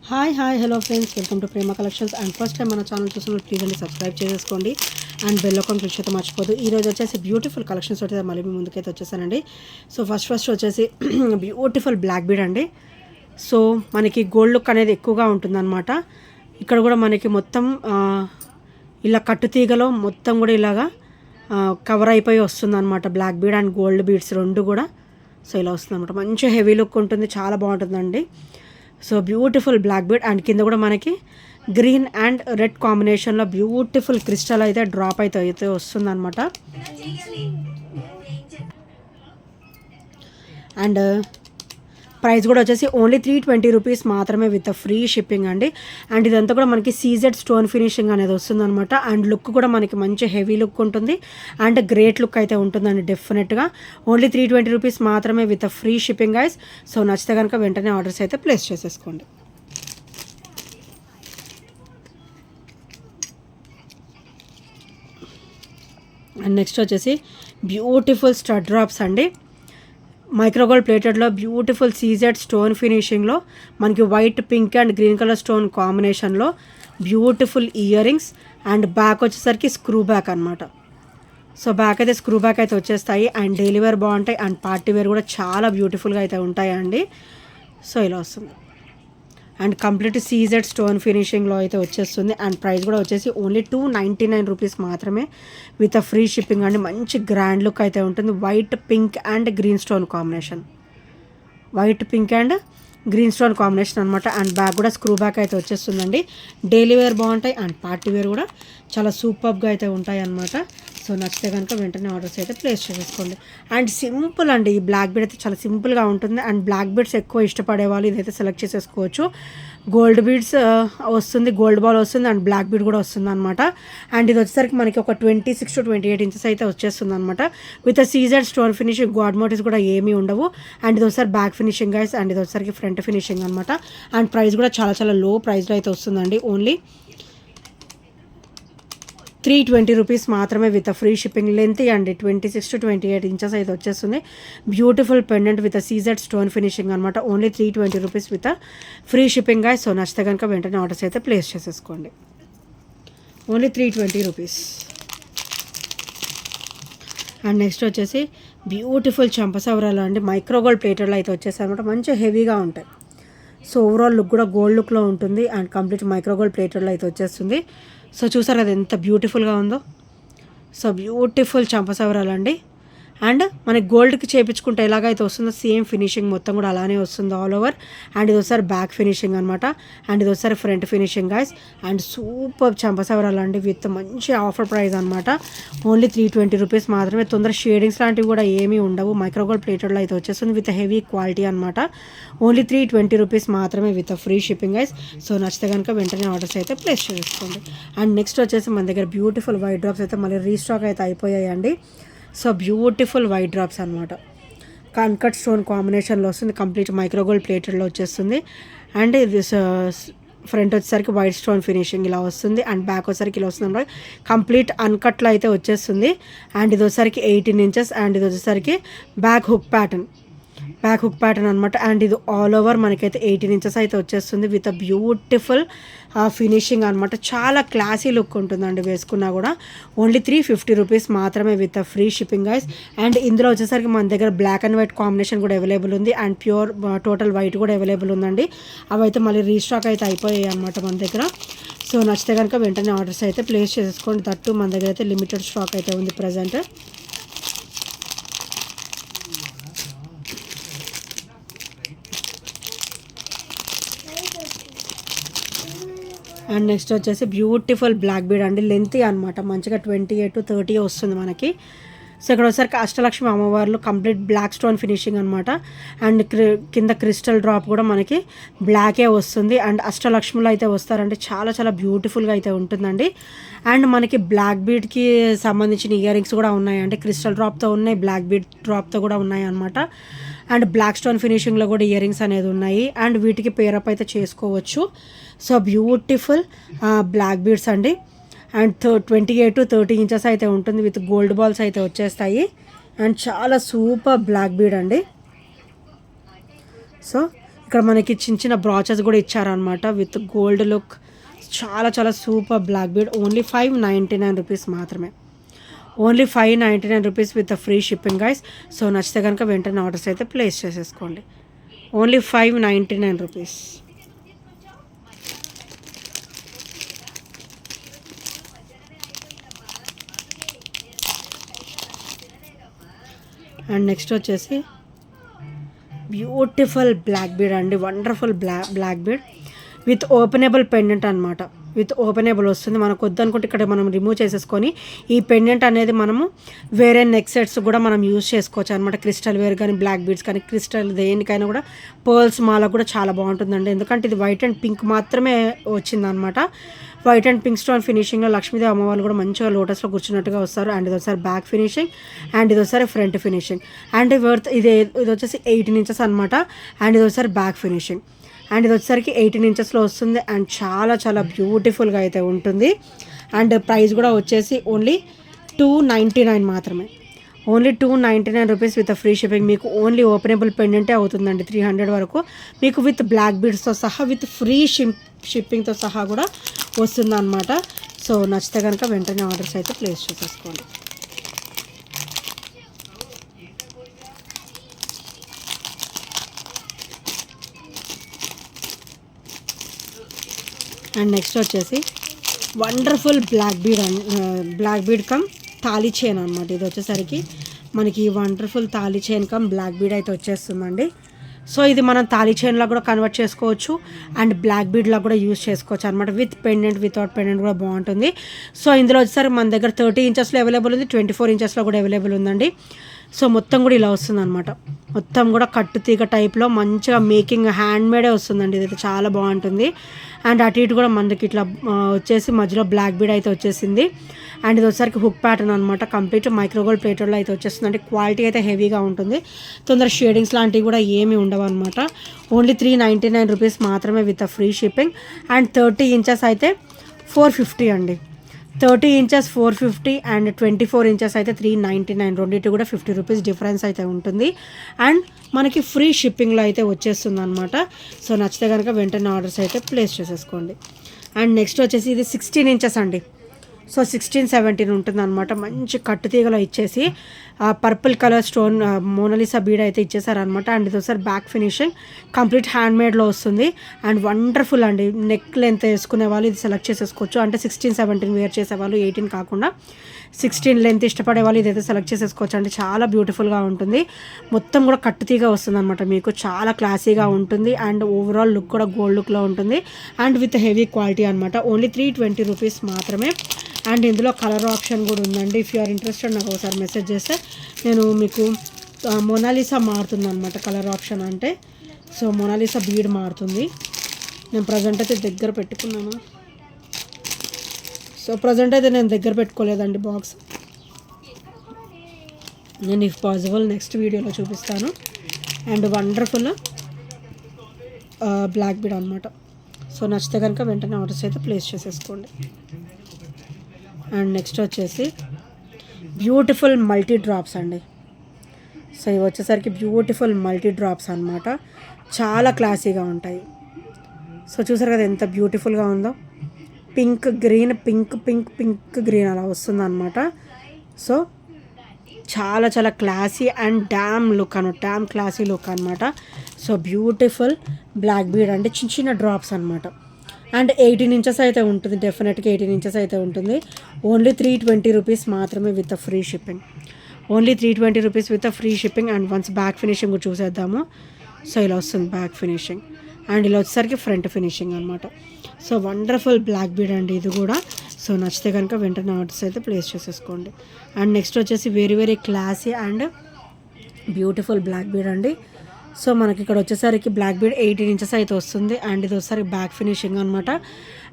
Hi hello friends, welcome to Prema collections. And first time మన channel చూసినప్పుడు please అండి subscribe చేసుకోండి and bell icon click చేయడం మర్చిపోదు. ఈరోజు వచ్చేసి బ్యూటిఫుల్ కలెక్షన్స్ వచ్చేసి మళ్ళీ మీ ముందుకైతే వచ్చేసానండి. సో ఫస్ట్ వచ్చేసి బ్యూటిఫుల్ బ్లాక్ బీడ్ అండి. సో మనకి గోల్డ్ లుక్ అనేది ఎక్కువగా ఉంటుందన్నమాట. ఇక్కడ కూడా మనకి మొత్తం ఇలా కట్టుతీగలో మొత్తం కూడా ఇలాగా కవర్ అయిపోయి వస్తుంది అనమాట. Black bead and gold beads రెండు కూడా సో ఇలా వస్తుంది అనమాట. మంచి హెవీ లుక్ ఉంటుంది, చాలా బాగుంటుందండి. So beautiful black bead and కింద కూడా మనకి గ్రీన్ అండ్ రెడ్ కాంబినేషన్లో బ్యూటిఫుల్ క్రిస్టల్ అయితే డ్రాప్ అయితే వస్తుంది అనమాట. అండ్ ప్రైస్ కూడా వచ్చేసి ఓన్లీ 320 రూపీస్ మాత్రమే విత్ ఫ్రీ షిప్పింగ్ అండి. అండ్ ఇదంతా కూడా మనకి సీజెడ్ స్టోన్ ఫినిషింగ్ అనేది వస్తుందన్నమాట. అండ్ లుక్ కూడా మనకి మంచి హెవీ లుక్ ఉంటుంది అండ్ గ్రేట్ లుక్ అయితే ఉంటుందండి డెఫినెట్గా. ఓన్లీ 320 రూపీస్ మాత్రమే with free shipping guys. So నచ్చితే కనుక వెంటనే ఆర్డర్స్ అయితే ప్లేస్ చేసేసుకోండి. అండ్ నెక్స్ట్ వచ్చేసి బ్యూటిఫుల్ స్టడ్ డ్రాప్స్ అండి. మైక్రోగోల్డ్ ప్లేటెడ్లో బ్యూటిఫుల్ సీజెడ్ స్టోన్ ఫినిషింగ్లో మనకి white, pink and green colour stone కాంబినేషన్లో beautiful earrings and back వచ్చేసరికి స్క్రూ బ్యాక్ అనమాట. సో బ్యాక్ అయితే స్క్రూ బ్యాక్ అయితే వచ్చేస్తాయి అండ్ డైలీ వేర్ బాగుంటాయి అండ్ పార్టీ వేర్ కూడా చాలా బ్యూటిఫుల్గా అయితే ఉంటాయండి. సో ఇలా వస్తుంది అండ్ కంప్లీట్ సీజెడ్ స్టోన్ ఫినిషింగ్లో అయితే వచ్చేస్తుంది. అండ్ ప్రైస్ కూడా వచ్చేసి ఓన్లీ 299 రూపీస్ మాత్రమే విత్ ఫ్రీ షిప్పింగ్ అండి. మంచి గ్రాండ్ లుక్ అయితే ఉంటుంది. White, pink and green stone combination, white, pink and green stone combination అనమాట. అండ్ బ్యాగ్ కూడా స్క్రూ బ్యాక్ అయితే వచ్చేస్తుందండి. డైలీ వేర్ బాగుంటాయి అండ్ పార్టీ వేర్ కూడా చాలా సూపర్గా అయితే ఉంటాయి అన్నమాట. సో నచ్చితే కనుక వెంటనే ఆర్డర్స్ అయితే ప్లేస్ చేసేసుకోండి. అండ్ సింపుల్ అండి, ఈ బ్లాక్ బీడ్ అయితే చాలా సింపుల్గా ఉంటుంది. అండ్ బ్లాక్ బీడ్స్ ఎక్కువ ఇష్టపడే వాళ్ళు ఇదైతే సెలెక్ట్ చేసేసుకోవచ్చు. గోల్డ్ బీడ్స్ వస్తుంది, గోల్డ్ బాల్ వస్తుంది అండ్ బ్లాక్ బీడ్ కూడా వస్తుంది అనమాట. అండ్ ఇది వచ్చేసరికి మనకి ఒక 26 to 28 ఇంచెస్ అయితే వచ్చేస్తుంది అనమాట. With CZ stone finishing, god motifs కూడా ఏమీ ఉండవు. అండ్ ఇది వచ్చేసరికి బ్యాక్ ఫినిషింగ్ గైస్ అండ్ ఇది వచ్చేసరికి ఫ్రంట్ ఫినిషింగ్ అనమాట. అండ్ ప్రైస్ కూడా చాలా లో ప్రైస్లో అయితే వస్తుందండి. ఓన్లీ 320 రూపీస్ మాత్రమే విత్ ఫ్రీ షిప్పింగ్. లెంత్ అండి 26 to 28 ఇంచెస్ అయితే వచ్చేస్తుంది. Beautiful pendant with CZ stone finishing అనమాట. Only 320 rupees with free shipping guy. So నచ్చితే కనుక వెంటనే ఆర్డర్స్ అయితే ప్లేస్ చేసేసుకోండి. Only 320 rupees. అండ్ నెక్స్ట్ వచ్చేసి బ్యూటిఫుల్ చంపసవరాలు అండి. మైక్రోగోల్డ్ ప్లేటెడ్లో అయితే వచ్చేసాయి అనమాట. మంచి హెవీగా ఉంటాయి. సో ఓవరాల్ లుక్ కూడా గోల్డ్ లుక్లో ఉంటుంది అండ్ కంప్లీట్ మైక్రోగోల్డ్ ప్లేటెడ్లో అయితే వచ్చేస్తుంది. సో చూసారు కదా ఎంత బ్యూటిఫుల్గా ఉందో. సో బ్యూటిఫుల్ చంపసవరాలు అండి. అండ్ మనకి గోల్డ్కి చేయించుకుంటే ఎలాగైతే వస్తుందో సేమ్ ఫినిషింగ్ మొత్తం కూడా అలానే వస్తుంది ఆల్ ఓవర్. అండ్ ఇది ఒకసారి బ్యాక్ ఫినిషింగ్ అనమాట. అండ్ ఇది ఒకసారి front finishing guys. And super చంపసవరాలు అండి విత్ మంచి ఆఫర్ ప్రైస్ అనమాట. ఓన్లీ 320 రూపీస్ మాత్రమే. తొందర షేడింగ్స్ లాంటివి కూడా ఏమీ ఉండవు. మైక్రోగోల్డ్ ప్లేటెడ్లో అయితే వచ్చేస్తుంది విత్ హెవీ క్వాలిటీ అనమాట. ఓన్లీ 320 రూపీస్ మాత్రమే with free shipping guys. So నచ్చితే కనుక వెంటనే ఆర్డర్స్ అయితే ప్లేస్ చేసుకోండి. అండ్ నెక్స్ట్ వచ్చేసి మన దగ్గర బ్యూటిఫుల్ వైట్ డ్రాప్స్ అయితే మళ్ళీ రీస్టాక్ అయితే అయిపోయాయండి. సో బ్యూటిఫుల్ వైట్ డ్రాప్స్ అనమాట. అన్కట్ స్టోన్ కాంబినేషన్లో వస్తుంది. కంప్లీట్ మైక్రోగోల్డ్ ప్లేటెడ్లో వచ్చేస్తుంది. అండ్ ఇది ఫ్రంట్ వచ్చేసరికి వైట్ స్టోన్ ఫినిషింగ్ ఇలా వస్తుంది. అండ్ బ్యాక్ వచ్చేసరికి ఇలా వస్తుంది అనమాట. కంప్లీట్ అన్కట్లో అయితే వచ్చేస్తుంది. అండ్ ఇది వచ్చేసరికి 18 ఇంచెస్ అండ్ ఇది వచ్చేసరికి బ్యాక్ హుక్ ప్యాటర్న్ అనమాట. అండ్ ఇది ఆల్ ఓవర్ మనకైతే 18 ఇంచెస్ అయితే వచ్చేస్తుంది విత్ బ్యూటిఫుల్ ఫినిషింగ్ అనమాట. చాలా క్లాసీ లుక్ ఉంటుందండి వేసుకున్నా కూడా. ఓన్లీ 350 రూపీస్ మాత్రమే with free shipping guys. And ఇందులో వచ్చేసరికి మన దగ్గర బ్లాక్ అండ్ వైట్ కాంబినేషన్ కూడా అవైలబుల్ ఉంది అండ్ ప్యూర్ టోటల్ వైట్ కూడా అవైలబుల్ ఉందండి. అవైతే మళ్ళీ రీస్టాక్ అయితే అయిపోయాయి అనమాట మన దగ్గర. సో నచ్చితే కనుక వెంటనే ఆర్డర్స్ అయితే ప్లేస్ చేసుకోండి. తట్టు మన దగ్గర అయితే లిమిటెడ్ స్టాక్ అయితే ఉంది ప్రజెంట్. అండ్ నెక్స్ట్ వచ్చేసి బ్యూటిఫుల్ బ్లాక్ బీడ్ అండి. లెంత్ అనమాట మంచిగా 28 to 30 వస్తుంది మనకి. సో ఇక్కడ వచ్చేసరికి అష్టలక్ష్మి అమ్మవార్లు కంప్లీట్ బ్లాక్ స్టోన్ ఫినిషింగ్ అనమాట. అండ్ కింద క్రిస్టల్ డ్రాప్ కూడా మనకి బ్లాకే వస్తుంది. అండ్ అష్టలక్ష్ములు అయితే వస్తారంటే చాలా బ్యూటిఫుల్గా అయితే ఉంటుందండి. అండ్ మనకి బ్లాక్ బీడ్కి సంబంధించిన ఇయర్ రింగ్స్ కూడా ఉన్నాయండి. క్రిస్టల్ డ్రాప్తో ఉన్నాయి, బ్లాక్ బీడ్ డ్రాప్తో కూడా ఉన్నాయి అనమాట. అండ్ బ్లాక్ స్టోన్ ఫినిషింగ్లో కూడా ఇయర్ రింగ్స్ అనేది ఉన్నాయి. అండ్ వీటికి పేరప్ అయితే చేసుకోవచ్చు. సో బ్యూటిఫుల్ బ్లాక్ బీడ్స్ అండి. అండ్ 28 to 30 ఇంచెస్ అయితే ఉంటుంది విత్ గోల్డ్ బాల్స్ అయితే వచ్చేస్తాయి. అండ్ చాలా సూపర్ బ్లాక్ బీడ్ అండి. సో ఇక్కడ మనకి చిన్న చిన్న బ్రాచెస్ కూడా ఇచ్చారనమాట విత్ గోల్డ్ లుక్. చాలా చాలా super black bead. Only 599 rupees మాత్రమే. Only 599 rupees with free shipping guys. So నచ్చితే కనుక వెంటనే ఆర్డర్స్ అయితే ప్లేస్ చేసేసుకోండి. Only 599 rupees. అండ్ నెక్స్ట్ వచ్చేసి బ్యూటిఫుల్ బ్లాక్ బీడ్ అండి. Wonderful black bead with openable pendant అనమాట. విత్ ఓపెనబుల్ వస్తుంది. మనకు వద్దనుకుంటే ఇక్కడ మనం రిమూవ్ చేసేసుకొని ఈ పెండెంట్ అనేది మనము వేరే నెక్ సెట్స్ కూడా మనం యూజ్ చేసుకోవచ్చు అనమాట. క్రిస్టల్ వేర్ కానీ బ్లాక్ బీడ్స్ కానీ క్రిస్టల్ దేనికైనా కూడా పర్ల్స్ మాల కూడా చాలా బాగుంటుందండి. ఎందుకంటే ఇది వైట్ అండ్ పింక్ మాత్రమే వచ్చిందనమాట. వైట్ అండ్ పింక్ స్టోన్ ఫినిషింగ్లో లక్ష్మీదేవి అమ్మవాళ్ళు కూడా మంచిగా లోటస్లో కూర్చున్నట్టుగా వస్తారు. అండ్ ఇది ఒకసారి బ్యాక్ ఫినిషింగ్ అండ్ ఇది ఒకసారి ఫ్రంట్ ఫినిషింగ్. అండ్ ఇది వచ్చేసి 18 ఇంచెస్ అనమాట. అండ్ ఇది ఒకసారి బ్యాక్ ఫినిషింగ్. అండ్ ఇది వచ్చేసరికి 18 ఇంచెస్లో వస్తుంది. అండ్ చాలా చాలా బ్యూటిఫుల్గా అయితే ఉంటుంది. అండ్ ప్రైస్ కూడా వచ్చేసి ఓన్లీ 299 మాత్రమే. Only 299 rupees with free shipping. మీకు ఓన్లీ ఓపెనబుల్ పెండెంటే అవుతుందండి 300 వరకు. మీకు విత్ బ్లాక్ బీడ్స్తో సహా విత్ ఫ్రీ షిప్పింగ్తో సహా కూడా వస్తుంది అనమాట. సో నచ్చితే కనుక వెంటనే ఆర్డర్స్ అయితే ప్లేస్ చేసేసుకోండి. అండ్ నెక్స్ట్ వచ్చేసి wonderful black bead come thali chain అనమాట. ఇది వచ్చేసరికి మనకి wonderful thali chain come black bead అయితే వచ్చేస్తుందండి. సో ఇది మనం తాళీ చైన్లో కూడా కన్వర్ట్ చేసుకోవచ్చు అండ్ బ్లాక్ బీడ్లో కూడా యూజ్ చేసుకోవచ్చు అనమాట. విత్ పెండెంట్ వితౌట్ పెండెంట్ కూడా బాగుంటుంది. సో ఇందులో వచ్చేసరికి మన దగ్గర 30 ఇంచెస్లో అవైలబుల్ ఉంది, 24 ఇంచెస్లో కూడా అవైలబుల్ ఉందండి. సో మొత్తం కూడా ఇలా వస్తుంది అనమాట. మొత్తం కూడా కట్టుతీగ టైప్లో మంచిగా మేకింగ్ హ్యాండ్ మేడే వస్తుందండి. ఇదైతే చాలా బాగుంటుంది. అండ్ అటు ఇటు కూడా మనకి ఇట్లా వచ్చేసి మధ్యలో బ్లాక్ బీడ్ అయితే వచ్చేసింది. అండ్ ఇది వచ్చేసరికి హుక్ ప్యాటర్న్ అనమాట. కంప్లీట్ మైక్రోగోల్డ్ ప్లేటర్లో అయితే వచ్చేస్తుంది. అంటే క్వాలిటీ అయితే హెవీగా ఉంటుంది. తొందర షేడింగ్స్ లాంటివి కూడా ఏమీ ఉండవు అనమాట. ఓన్లీ 399 రూపీస్ మాత్రమే with free shipping. And 30 inches అయితే 450 అండి. 30 ఇంచెస్ 450 అండ్ 24 ఇంచెస్ అయితే 399. రెండింటి కూడా 50 రూపీస్ డిఫరెన్స్ అయితే ఉంటుంది. అండ్ మనకి ఫ్రీ షిప్పింగ్లో అయితే వచ్చేస్తుంది అనమాట. సో నచ్చితే కనుక వెంటనే ఆర్డర్స్ అయితే ప్లేస్ చేసేసుకోండి. అండ్ నెక్స్ట్ వచ్చేసి ఇది 16 ఇంచెస్ అండి. సో 16, 17 ఉంటుంది అనమాట. మంచి కట్టుతీగలో ఇచ్చేసి purple colour stone Mona Lisa bead అయితే ఇచ్చేసారనమాట. అండ్ ఇది ఒకసారి బ్యాక్ ఫినిషింగ్ కంప్లీట్ హ్యాండ్ మేడ్లో వస్తుంది. అండ్ వండర్ఫుల్ అండి. నెక్ లెంత్ వేసుకునే వాళ్ళు ఇది సెలెక్ట్ చేసేసుకోవచ్చు. అంటే 16, 17 వేర్ చేసేవాళ్ళు 18 కాకుండా 16 లెంత్ ఇష్టపడే వాళ్ళు ఇదైతే సెలెక్ట్ చేసేసుకోవచ్చు అండి. చాలా బ్యూటిఫుల్గా ఉంటుంది. మొత్తం కూడా కట్టుతీగా వస్తుంది అనమాట. మీకు చాలా క్లాసీగా ఉంటుంది. అండ్ ఓవరాల్ లుక్ కూడా గోల్డ్ లుక్లో ఉంటుంది. అండ్ విత్ హెవీ క్వాలిటీ అనమాట. ఓన్లీ 320 రూపీస్ మాత్రమే. అండ్ ఇందులో కలర్ ఆప్షన్ కూడా ఉందండి. ఇఫ్ యూ ఆర్ ఇంట్రెస్టెడ్ నాకు ఒకసారి మెసేజ్ చేస్తే నేను మీకు మోనాలిసా మారుతుంది అనమాట. కలర్ ఆప్షన్ అంటే సో మోనాలిసా బీడ్ మారుతుంది. నేను ప్రజెంట్ అయితే దగ్గర పెట్టుకున్నాను. సో ప్రజెంట్ అయితే నేను దగ్గర పెట్టుకోలేదండి బాక్స్. నేను ఇఫ్ పాసిబుల్ నెక్స్ట్ వీడియోలో చూపిస్తాను. అండ్ వండర్ఫుల్ బ్లాక్ బీడ్ అనమాట. సో నచ్చితే కనుక వెంటనే ఆర్డర్స్ అయితే ప్లేస్ చేసేసుకోండి. అండ్ నెక్స్ట్ వచ్చేసి బ్యూటిఫుల్ మల్టీ డ్రాప్స్ అండి. సో ఇవి వచ్చేసరికి బ్యూటిఫుల్ మల్టీ డ్రాప్స్ అనమాట. చాలా క్లాసీగా ఉంటాయి. సో చూసారు కదా ఎంత బ్యూటిఫుల్గా ఉందో. పింక్ గ్రీన్ పింక్ గ్రీన్ అలా వస్తుందన్నమాట. సో చాలా చాలా క్లాసీ అండ్ డ్యామ్ లుక్ అనమాట. డ్యామ్ క్లాసీ లుక్ అనమాట. సో బ్యూటిఫుల్ బ్లాక్ బీడ్ అంటే చిన్న చిన్న డ్రాప్స్ అనమాట. అండ్ 18 ఇంచెస్ అయితే ఉంటుంది. డెఫినెట్గా 18 ఇంచెస్ అయితే ఉంటుంది. ఓన్లీ 320 రూపీస్ మాత్రమే with free shipping. Only 320 rupees with free shipping. And once back finishing కూడా చూసేద్దాము. సో ఇలా వస్తుంది బ్యాక్ ఫినిషింగ్. అండ్ ఇలా వచ్చేసరికి ఫ్రంట్ ఫినిషింగ్ అనమాట. సో వండర్ఫుల్ బ్లాక్ బీడ్ అండి ఇది కూడా. సో నచ్చితే కనుక వెంటనే ఆర్డర్స్ అయితే ప్లేస్ చేసేసుకోండి. అండ్ నెక్స్ట్ వచ్చేసి very classy and beautiful black bead అండి. సో మనకి ఇక్కడ వచ్చేసరికి బ్లాక్ బీడ్ 18 ఇంచెస్ అయితే వస్తుంది. అండ్ ఇది వచ్చేసరికి బ్యాక్ ఫినిషింగ్ అనమాట.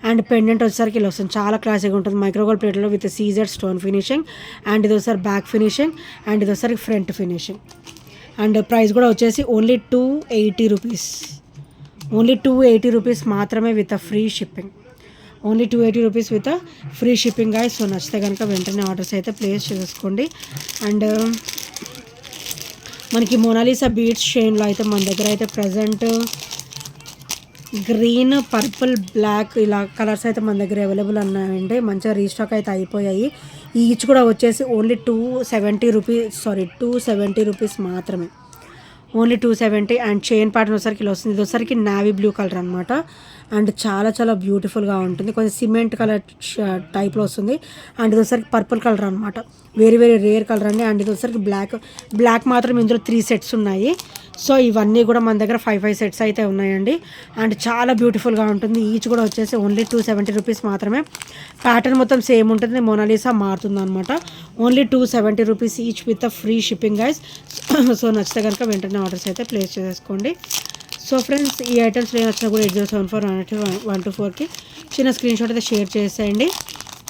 అండ్ పెండెంట్ వచ్చేసరికి ఇలా వస్తుంది. చాలా క్లాసీగా ఉంటుంది. మైక్రోగోల్డ్ ప్లేట్లో with CZ stone finishing. And ఇది ఒకసారి బ్యాక్ ఫినిషింగ్. అండ్ ఇది ఒకసారి ఫ్రంట్ ఫినిషింగ్. అండ్ ప్రైస్ కూడా వచ్చేసి ఓన్లీ 280 రూపీస్. ఓన్లీ 280 రూపీస్ మాత్రమే with free shipping. Only 280 rupees with free shipping guys. So నచ్చితే కనుక వెంటనే ఆర్డర్స్ అయితే ప్లేస్ చేసుకోండి. అండ్ మనకి మోనాలిసా బీడ్స్ చైన్లో అయితే మన దగ్గర అయితే ప్రజెంట్ గ్రీన్, పర్పుల్, బ్లాక్ ఇలా కలర్స్ అయితే మన దగ్గర అవైలబుల్ ఉన్నాయండి. మంచిగా రీస్టాక్ అయితే అయిపోయాయి. ఈచ్ కూడా వచ్చేసి ఓన్లీ 270 రూపీస్ మాత్రమే. ఓన్లీ 270. అండ్ చైన్ ప్యాటర్న్ వచ్చరికి ఇలా వస్తుంది. ఇది వచ్చరికి నావీ బ్లూ కలర్ అనమాట. అండ్ చాలా చాలా బ్యూటిఫుల్గా ఉంటుంది. కొంచెం సిమెంట్ కలర్ టైప్లో వస్తుంది. అండ్ ఇది వచ్చరికి పర్పుల్ కలర్ అనమాట. వెరీ వెరీ రేర్ కలర్ అండి. అండ్ ఇది వచ్చరికి బ్లాక్ మాత్రం ఇందులో 3 సెట్స్ ఉన్నాయి. సో ఇవన్నీ కూడా మన దగ్గర 5 సెట్స్ అయితే ఉన్నాయండి. అండ్ చాలా బ్యూటిఫుల్గా ఉంటుంది. ఈచ్ కూడా వచ్చేసి ఓన్లీ 270 రూపీస్ మాత్రమే. ప్యాటర్న్ మొత్తం సేమ్ ఉంటుంది. మోనాలిసా మారుతుంది అనమాట. Only 270 rupees each with free shipping guys. So నచ్చితే కనుక వెంటనే ఆర్డర్స్ అయితే ప్లేస్ చేసుకోండి. సో ఫ్రెండ్స్, ఈ ఐటమ్స్ నేను వచ్చినా కూడా 8074 చిన్న స్క్రీన్ షాట్ అయితే షేర్ చేసేయండి.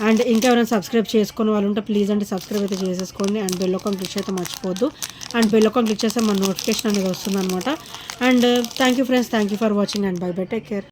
అండ్ ఇంకా ఎవరైనా సబ్స్క్రైబ్ చేసుకున్న వాళ్ళు ఉంటే ప్లీజ్ అంటే సబ్స్క్రైబ్ అయితే చేసేసుకోండి. అండ్ బెల్ ఐకాన్ క్లిక్ అయితే మర్చిపోద్దు. అండ్ బెల్ ఐకాన్ క్లిక్ చేస్తే మన నోటిఫికేషన్ అనేది వస్తుంది అనమాట. And thank you friends, thank you for watching and by by, take care.